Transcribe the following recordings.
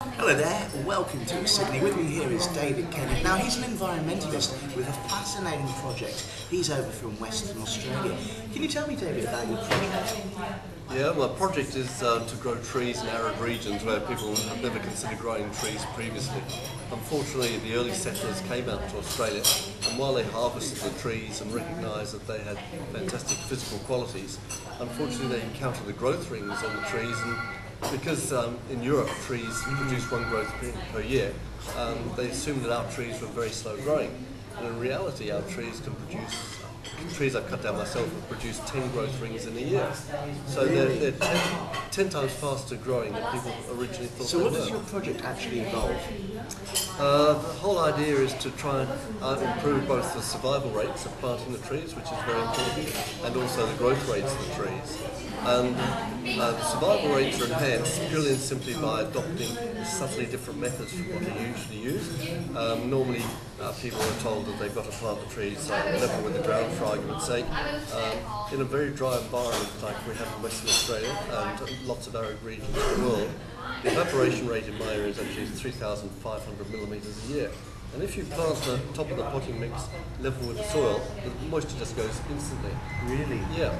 Hello there, welcome to Sydney. With me here is David Kennett. Now he's an environmentalist with a fascinating project. He's over from Western Australia. Can you tell me, David, about your project? Yeah, my project is to grow trees in arid regions where people have never considered growing trees previously. Unfortunately, the early settlers came out to Australia, and while they harvested the trees and recognised that they had fantastic physical qualities, unfortunately they encountered the growth rings on the trees, and because in Europe trees produce one growth per year, they assumed that our trees were very slow growing. And in reality, our trees can produce, trees I've cut down myself have produced 10 growth rings in a year. So they're 10 times faster growing than people originally thought. So what does your project actually involve? The whole idea is to try and improve both the survival rates of planting the trees, which is very important, and also the growth rates of the trees. And the survival rates are enhanced purely and simply by adopting subtly different methods from what you usually use. Normally people are told that they've got to plant the trees level with the ground, for argument's sake. In a very dry environment like we have in Western Australia and lots of arid regions in the world, the evaporation rate in my area is actually 3,500 millimetres a year. And if you plant the top of the potting mix level with the soil, the moisture just goes instantly. Really? Yeah.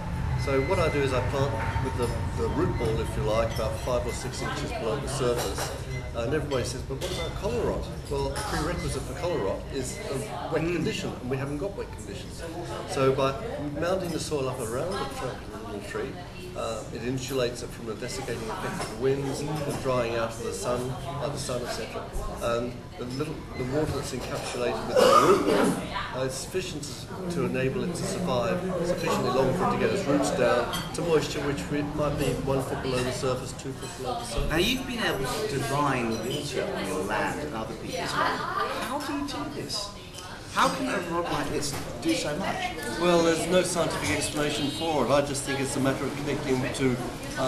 So what I do is I plant with the root ball, if you like, about 5 or 6 inches below the surface. And everybody says, but what about colour rot? Well, a prerequisite for colour rot is a wet condition, and we haven't got wet conditions. So by mounting the soil up around the tree, it insulates it from the desiccating effect of the winds, the drying out of the sun, etc. And the water that's encapsulated with the root ball is sufficient to enable it to survive sufficiently long for it to get its roots down to moisture which might be 1 foot below the surface, 2 foot below the surface. Now you've been able to divine water on your land and other people's land. How do you do this? How can a rod like this do so much? Well, there's no scientific explanation for it. I just think it's a matter of connecting to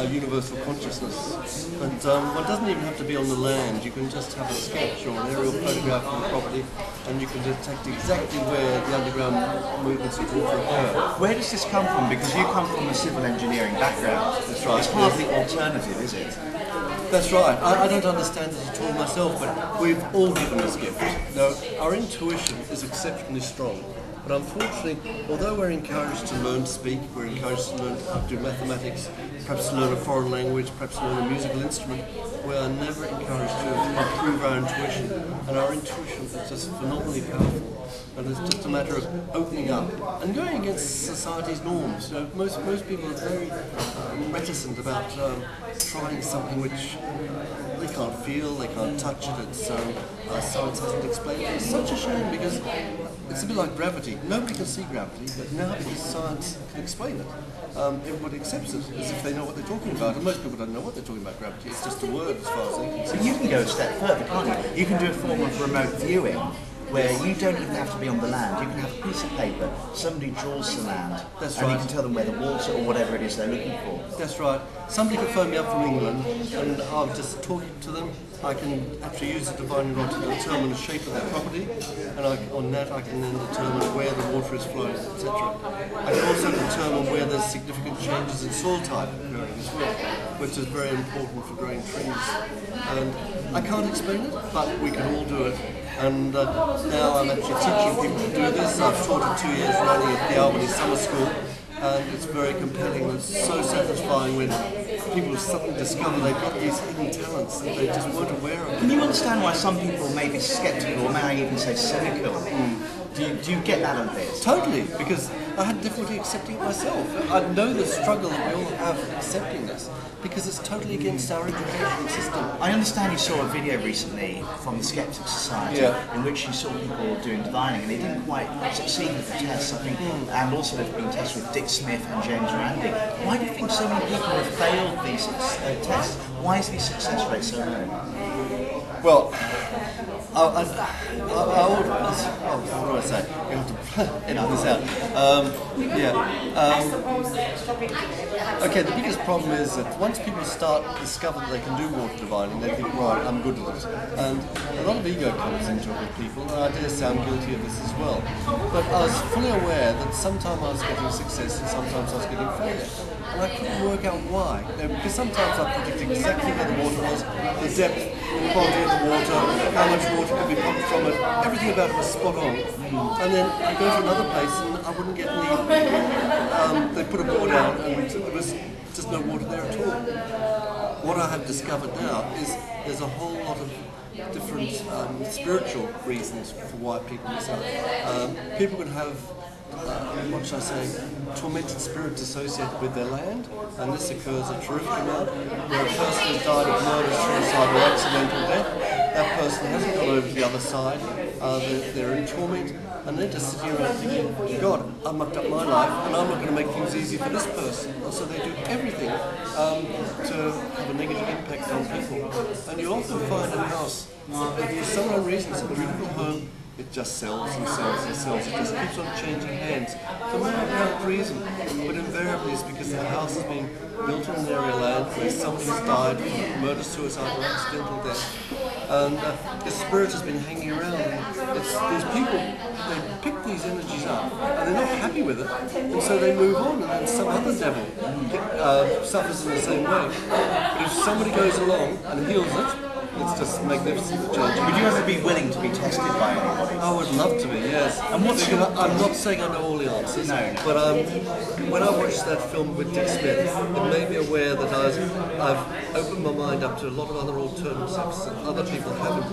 universal consciousness. But one doesn't even have to be on the land. You can just have a sketch or an aerial photograph of the property, and you can detect exactly where the underground movements of water occur. Where does this come from? Because you come from a civil engineering background. That's right. It's hardly alternative, is it? That's right. I don't understand it at all myself, but we've all given this gift. Now, our intuition is exceptionally strong, but unfortunately, although we're encouraged to learn to speak, we're encouraged to learn how to do mathematics, perhaps to learn a foreign language, perhaps to learn a musical instrument, we are never encouraged to improve our intuition, and our intuition is just phenomenally powerful. And it's just a matter of opening up and going against society's norms. You know, most people are very reticent about trying something which they can't feel, they can't touch it. It's science hasn't explained it. It's such a shame because it's a bit like gravity. Nobody can see gravity, but now because science can explain it, everybody accepts it as if they know what they're talking about. And most people don't know what they're talking about gravity. It's just a word as far as they can see. But you can go a step further, can't you? You can do a form of remote viewing, where you don't even have to be on the land. You can have a piece of paper, somebody draws the land, That's and right. you can tell them where the water or whatever it is they're looking for. That's right. Somebody can phone me up from England, and I'll just talk to them. I can actually use the divining rod to determine the shape of their property, and on that I can then determine where the water is flowing, etc. I can also determine where there's significant changes in soil type occurring as well, which is very important for growing trees. And I can't explain it, but we can all do it. And now I'm actually teaching people to do this. I've taught it 2 years running at the Albany Summer School, and it's very compelling. It's so satisfying when people suddenly discover they've got these hidden talents that they just weren't aware of. Can you understand why some people may be sceptical, or may I even say cynical? Do you get that on this? Totally, because I had difficulty accepting it myself. I know the struggle that we all have accepting this, because it's totally against our educational system. I understand you saw a video recently from the Sceptic Society in which you saw people doing divining, and they didn't quite succeed with the test. I think, and also there have been tests with Dick Smith and James Randi. Why do you think so many people have failed these tests? Why is the success rate so low? Well, what do I say? You have to edit this out. Okay, the biggest problem is that once people discover that they can do water divining, they think, right, I'm good at it. And a lot of ego comes into it with people, and I dare say I'm guilty of this as well. But I was fully aware that sometimes I was getting success and sometimes I was getting failure. and I couldn't work out why. Because sometimes I predict exactly where the water was, the depth, the quality of the water, how much water could be pumped from it, everything about it was spot on. And then I go to another place and I wouldn't get any, they put a board out and there was just no water there at all. What I have discovered now is there's a whole lot of different spiritual reasons for why people miss out. People could have, what should I say, tormented spirits associated with their land, and this occurs a terrific amount, where a person has died of murder, suicide or accidental death. That person hasn't gone over to the other side, they're in torment, and they're just sitting around thinking, God, I mucked up my life, and I'm not going to make things easy for this person. And so they do everything to have a negative impact on people. And you often find a house, for some unknown reason, it's a beautiful home, it just sells and sells and sells. It just keeps on changing hands for no apparent reason. But invariably it's because the house has been built on an area of land where somebody has died from murder, suicide or accidental death. And the spirit has been hanging around. And these people, they pick these energies up and they're not happy with it. And so they move on, and then some other devil suffers in the same way. But if somebody goes along and heals it, it's just magnificent change. Would you ever be willing to be tested by anybody? I would love to be, yes. And what's I'm not saying I know all the answers, but when I watched that film with Dick Smith, it made me aware that I've opened my mind up to a lot of other alternatives that other people haven't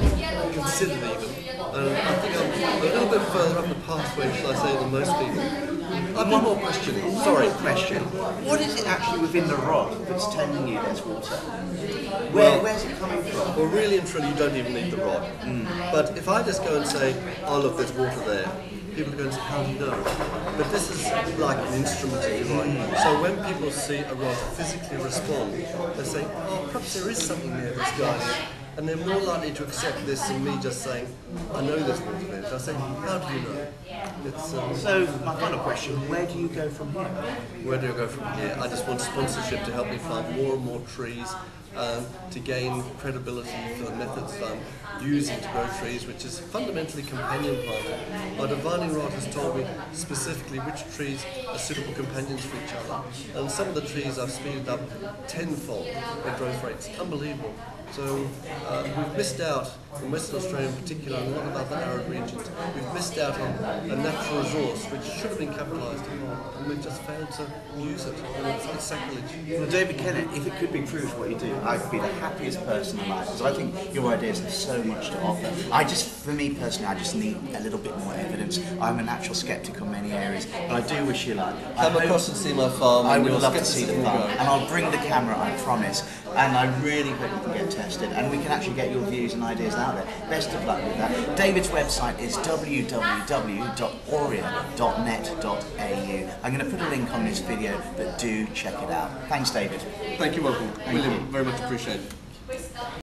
considered even. And I think I'm a little bit further up the pathway, shall I say, than most people. I've got more questioning. Sorry, question. What is it actually within the rock that's telling you there's water? Where's it coming from? Well, really and truly, you don't even need the rod. But if I just go and say, oh look, there's water there, people are going to say, how do you know? But this is like an instrument, if you like. So when people see a rod physically respond, they say, oh, perhaps there is something there that's guiding it. And they're more likely to accept this than me just saying, I know there's water there. So I say, how do you know? So, my final question, where do you go from here? Where do I go from here? I just want sponsorship to help me plant more and more trees, to gain credibility for the methods that I'm using to grow trees, which is fundamentally companion planting. My divining rod has told me specifically which trees are suitable companions for each other. And some of the trees I've speeded up tenfold their growth rates. Unbelievable. So we've missed out, in Western Australia in particular, and a lot of other arid regions, we've missed out on a natural resource which should have been capitalised upon, and we've just failed to use it, and it's sacrilege. Well, David Kennett, if it could be proved what you do, I'd be the happiest person alive, because I think your ideas have so much to offer. For me personally, I just need a little bit more evidence. I'm a natural sceptic on many areas, and I do wish you luck. Come across and see my farm. I would love to see the farm, and I'll bring the camera, I promise. And I really hope you can get tested, and we can actually get your views and ideas out there. Best of luck with that. David's website is www.aurea.net.au. I'm going to put a link on this video, but do check it out. Thanks, David. Thank you, William. Very much appreciated.